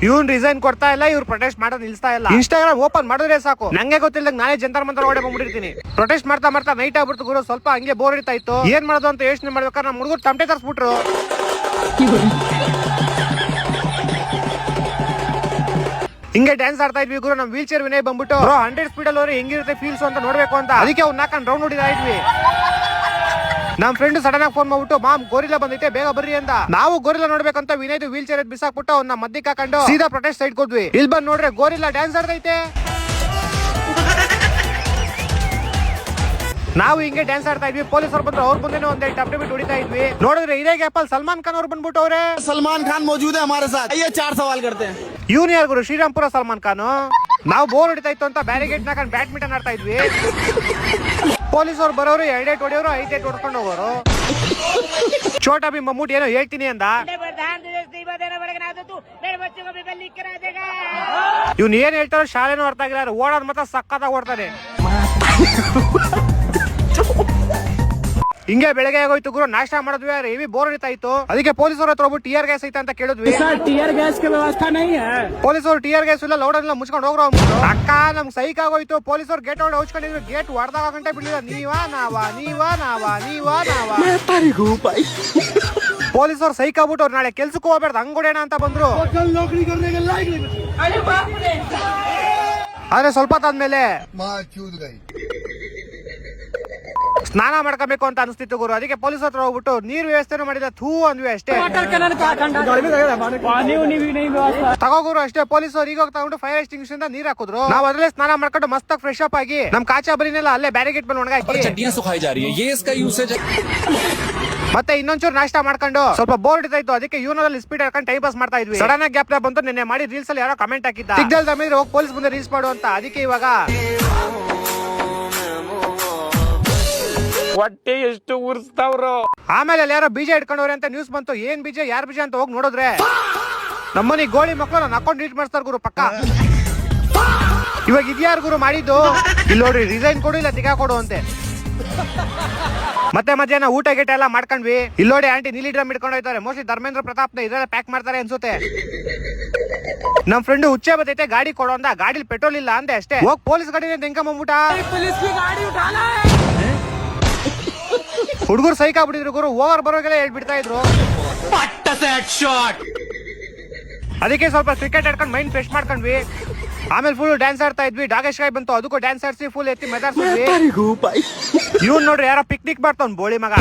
ಇವ್ನ್ ರಿಸೈನ್ ಕೊಡ್ತಾ ಇಲ್ಲ, ಇವ್ರು ಪ್ರೊಟೆಸ್ಟ್ ಮಾಡೋದು ನಿಲ್ಸ್ತಾ ಇಲ್ಲ. ಇನ್ಸ್ಟಾಗ್ರಾಮ್ ಓಪನ್ ಮಾಡಿದ್ರೆ ಸಾಕು, ನಂಗೆ ಗೊತ್ತಿಲ್ಲದಾಗ ನಾನೇ ಜಂತರ್ ಮಂತರ ಓಡೆ ಬಂದ್ಬಿಟ್ಟಿರ್ತೀನಿ. ಪ್ರೊಟೆಸ್ಟ್ ಮಾಡ್ತಾ ಮಾಡ್ತಾ ನೈಟ್ ಆಗ್ಬಿಡ್ತು ಗುರು. ಸ್ವಲ್ಪ ಹಂಗೆ ಬೋರ್ ಹಿಡಿತಾ ಇತ್ತು, ಏನ್ ಮಾಡೋದು ಅಂತ ಯೋಚನೆ ಮಾಡ್ಬೇಕಾದ್ರೆ ನಮ್ಮ ಹುಡುಗರು ತಮಟೆ ತರಿಸ್ಬಿಟ್ರು. ಹಿಂಗೆ ಡ್ಯಾನ್ಸ್ ಆಡ್ತಾ ಇದ್ವಿ ಗುರು. ನಮ್ ವೀಲ್ ಚೇರ್ ವಿನಯ್ ಬಂದ್ಬಿಟ್ಟು 100 ಸ್ಪೀಡ್ ಅಲ್ಲಿ ಹೆಂಗಿರುತ್ತೆ ಫೀಲ್ಸ್ ಅಂತ ನೋಡ್ಬೇಕು ಅಂತ, ಅದಕ್ಕೆ ಅವ್ನ ನಾಲ್ಕು ರೌಂಡ್ ಹೊಡಿತಾ ಇದ್ವಿ. ನಮ್ ಫ್ರೆಂಡ್ ಸಡನ್ ಆಗಿ ಫೋನ್ ಮಾಡ್ಬಿಟ್ಟು, ಮಾಮ್ ಗೋರಿಲ್ಲಾ ಬಂದೈತೆ ಬೇಗ ಬರ್ರಿ ಅಂತ. ನಾವು ಗೋರಿಲ್ಲಾ ನೋಡ್ಬೇಕಂತ ವಿನಯ್ ವೀಲ್ ಚೇರ್ ಬಿಸಾಕ್ಬಿಟ್ಟು ಅವ್ನ ಮಧ್ಯಕ್ಕೆ ಹಾಕೊಂಡು ಸೀದಾ ಪ್ರೊಟೆಸ್ಟ್ ಸೈಡ್ ಹೋದ್ವಿ. ಇಲ್ಲಿ ಬಂದ್ ನೋಡ್ರೆ ಗೋರಿಲ್ಲಾ ಡ್ಯಾನ್ಸ್ ಆಡ್ತೈತೆ. ನಾವು ಹಿಂಗೆ ಡ್ಯಾನ್ಸ್ ಆಡ್ತಾ ಇದ್ವಿ. ಪೊಲೀಸರು ಬಂದ್ರು, ಅವ್ರು ಬಂದೇನೋ ಒಂದೇ ಟಪ್ಟೆ ಬಿಟ್ಟು ಹೊಡಿತಾ ಇದ್ವಿ. ನೋಡಿದ್ರೆ ಇದೇ ಗ್ಯಾಪ್ ಅಲ್ಲಿ ಸಲ್ಮಾನ್ ಖಾನ್ ಅವ್ರು ಬಂದ್ಬಿಟ್ಟು ಅವ್ರೆ सलमान खान मौजूद है हमारे साथ, ये 4 सवाल करते हैं. ಇವ್ನು ಯಾರು ಗುರು? ಶ್ರೀರಾಮ್ಪುರ ಸಲ್ಮಾನ್ ಖಾನ್. ನಾವು ಬೋರ್ ಹೊಡಿತಾ ಇತ್ತು ಅಂತ ಬ್ಯಾರಿಗೇಡ್ ನಾಕೊಂಡು ಬ್ಯಾಡ್ಮಿಂಟನ್ ಆಡ್ತಾ ಇದ್ವಿ. ಪೊಲೀಸರು ಬರೋರು 2 ಏಟ್ ಹೊಡೆಯೋರು 5 ಏಟ್ ಹೊಡ್ಕೊಂಡು ಹೋಗೋರು. ಛೋಟಾ ಭೀಮ್ ಮಮ್ಮೂಟಿ ಏನೋ ಹೇಳ್ತೀನಿ ಅಂದ. ಇವ್ನು ಏನ್ ಹೇಳ್ತಾರೋ ಶಾಲೆನೂ ಅರ್ಥ ಆಗಿಲ್ಲ, ಓಡೋದ್ ಮಾತ್ರ ಸಕ್ಕತ್ತಾಗಿ ಓಡ್ತಾನೆ. ಹಿಂಗೆ ಬೆಳಗ್ಗೆ ಆಗೋಯ್ತು ಗುರು. ನಾಷ್ಟ ಮಾಡಿದ್ವಿ, ಹೆವಿ ಬೋರ್ ಹೊಡಿತಾ ಇತ್ತು. ಅದಕ್ಕೆ ಪೊಲೀಸರು ಹತ್ರ ಹೋಗ್ಬಿಟ್ಟು ಟಿಯರ್ ಗ್ಯಾಸ್ ಐತೆ ಅಂತ ಕೇಳಿದ್ವಿ. ಟಿಯರ್ ಗ್ಯಾಸ್ ಕೆ ವ್ಯವಸ್ಥಾ ನಹೀ ಹೈ. ಪೊಲೀಸರು ಟಿಯರ್ ಗ್ಯಾಸ್ ಇಲ್ಲ ಲೌಡ್ ಎಲ್ಲ ಮುಚ್ಕೊಂಡು ಹೋಗ್ರೋ ಅಕ್ಕ. ನಮ್ಗೆ ಸೈಕ್ ಆಗೋಯ್ತು. ಪೊಲೀಸರು ಗೇಟ್ ಹೊಡೆ ಹಚ್ಕೊಂಡಿದ್ರು. ಗೇಟ್ ಹೊಡೆದಾಗ ಗಂಟೆ ಬಿಡ್ಲಿಲ್ಲ. ನೀವಾ ನಾವಾ ನೀವಾ ನಾವಾ ನೀವಾ ನಾವಾ. ಪೊಲೀಸರು ಸೈಕ್ ಆಗ್ಬಿಟ್ಟು ಅವ್ರು ನಾಳೆ ಕೆಲ್ಸಕ್ಕೆ ಹೋಗ್ಬಾರ್ದು ಹಂಗೊಡೇಣ ಅಂತ ಬಂದ್ರು. ಆದ್ರೆ ಸ್ವಲ್ಪ ಹೊತ್ತಾದ್ಮೇಲೆ ಸ್ನಾನ ಮಾಡ್ಕೋಬೇಕು ಅಂತ ಅನಿಸ್ತಿತ್ತು ಗುರು. ಅದಕ್ಕೆ ಪೊಲೀಸ್ ಹತ್ರ ಹೋಗ್ಬಿಟ್ಟು ನೀರ್ ವ್ಯವಸ್ಥೆನೂ ಮಾಡಿದ ಥೂ ಅಂದ್ವಿ ಅಷ್ಟೇ. ತಗೋ ಗುರು ಅಷ್ಟೇ. ಪೊಲೀಸರು ಈಗ ತಗೊಂಡು ಫೈರ್ ಎಕ್ಸ್ಟಿಂಗ್ವಿಷರ್ ಇಂದ ನೀರ್ ಹಾಕಿದ್ರು. ನಾವು ಅದ್ರಲ್ಲೇ ಸ್ನಾನ ಮಾಡ್ಕೊಂಡು ಮಸ್ತ್ ಫ್ರೆಶ್ ಅಪ್ ಆಗಿ ನಮ್ ಕಾಚಾ ಬರಿನೆಲ್ಲ ಅಲ್ಲೇ ಬ್ಯಾರಿಗೇಟ್ ಮೇಲೆ ಒಣಗಾಕಿ ಮತ್ತೆ ಇನ್ನೊಂಚೂರು ನಾಷ್ಟ ಮಾಡ್ಕೊಂಡು ಸ್ವಲ್ಪ ಬೋರ್ ಹಿಡಿತಾ ಇತ್ತು. ಅದಕ್ಕೆ ಯೂನಲ್ಲಿ ಸ್ಪೀಡ್ ಹಾಕೊಂಡು ಟೈಮ್ ಪಾಸ್ ಮಾಡ್ತಾ ಇದ್ವಿ. ಸಡನ್ ಆಗಿ ಗ್ಯಾಪ್ ಬಂತು. ನಿನ್ನೆ ಮಾಡಿ ರೀಲ್ಸ್ ಅಲ್ಲಿ ಯಾರೋ ಕಮೆಂಟ್ ಹಾಕಿದ್ದ, ಸಿಗ್ನಲ್ ದಮ್ಮಿದ್ರೆ ಹೋಗಿ ಪೊಲೀಸ್ ಮುಂದೆ ರೀಲ್ಸ್ ಮಾಡು ಅಂತ. ಅದಕ್ಕೆ ಇವಾಗ ಹೊಟ್ಟೆ ಎಷ್ಟು ಉರ್ಸ್ತಾವ್ರು. ಆಮೇಲೆ ಅಲ್ಲಿ ಯಾರೋ ಬೀಜ ಇಟ್ಕೊಂಡವ್ರೆ ಅಂತ ನ್ಯೂಸ್ ಬಂತು. ಏನ್ ಬೀಜ ಯಾರ್ ಬೀಜ ಅಂತ ಹೋಗಿ ನೋಡಿದ್ರೆ ನಮ್ಮನಿ ಗೋಳಿ ಮಕ್ಕಳು ನನ್ನ ಅಕೌಂಟ್ ಡಿಲೀಟ್ ಮಾಡಿಸ್ತಾರ ಗುರು ಪಕ್ಕ. ಇವಾಗ ಇದ್ಯಾರು ಗುರು ಮಾಡಿದ್ದು? ಇಲ್ಲಿ ನೋಡ್ರಿ, ರಿಸೈನ್ ಕೊಡು ಇಲ್ಲ ತಿಗಾ ಕೊಡು ಅಂತೆ. ಮತ್ತೆ ಮಧ್ಯಾಹ್ನ ಊಟ ಗೀಟ ಎಲ್ಲ ಮಾಡ್ಕೊಂಡ್ವಿ. ಇಲ್ಲಿ ನೋಡಿ ಆಂಟಿ ನೀಲಿ ಡ್ರಮ್ ಇಟ್ಕೊಂಡು ಹೋಯ್ತಾರೆ. ಮೋಸ್ಟ್ಲಿ ಧರ್ಮೇಂದ್ರ ಪ್ರತಾಪ್ನ ಇದೆಲ್ಲ ಪ್ಯಾಕ್ ಮಾಡ್ತಾರೆ ಅನ್ಸುತ್ತೆ. ನಮ್ ಫ್ರೆಂಡ್ ಹುಚ್ಚೆ ಬತ್ತೈತೆ ಗಾಡಿ ಕೊಡೋ ಅಂತ. ಗಾಡಿಲಿ ಪೆಟ್ರೋಲ್ ಇಲ್ಲ ಅಂದೆ ಅಷ್ಟೇ. ಹೋಗ್ ಪೊಲೀಸ್ ಗಾಡಿ ತೆಂಕಂಬಿಟ್ಟ. ಹುಡುಗರು ಸೈಕ್ ಆಗ್ಬಿಟ್ಟಿದ್ರು ಗುರು. ಓವರ್ ಬರೋಗೆಲ್ಲ ಹೇಳ್ಬಿಡ್ತಾ ಇದ್ರು. ಅದಕ್ಕೆ ಸ್ವಲ್ಪ ಕ್ರಿಕೆಟ್ ಆಡ್ಕೊಂಡು ಮೈಂಡ್ ಫ್ರೆಶ್ ಮಾಡ್ಕೊಂಡ್ವಿ. ಆಮೇಲೆ ಫುಲ್ ಡ್ಯಾನ್ಸ್ ಆಡ್ತಾ ಇದ್ವಿ. ಡಾಗೇಶ್ ಕಾಯ್ ಬಂತು, ಅದಕ್ಕೂ ಡ್ಯಾನ್ಸ್ ಆಡ್ಸಿ ಫುಲ್ ಎತ್ತಿ ಮೆದಾರ್ಸಿದ್ವಿ. ಇವ್ನು ನೋಡ್ರಿ ಯಾರೋ ಪಿಕ್ನಿಕ್ ಮಾಡ್ತಾವ್ ಬೋಳಿ ಮಗ.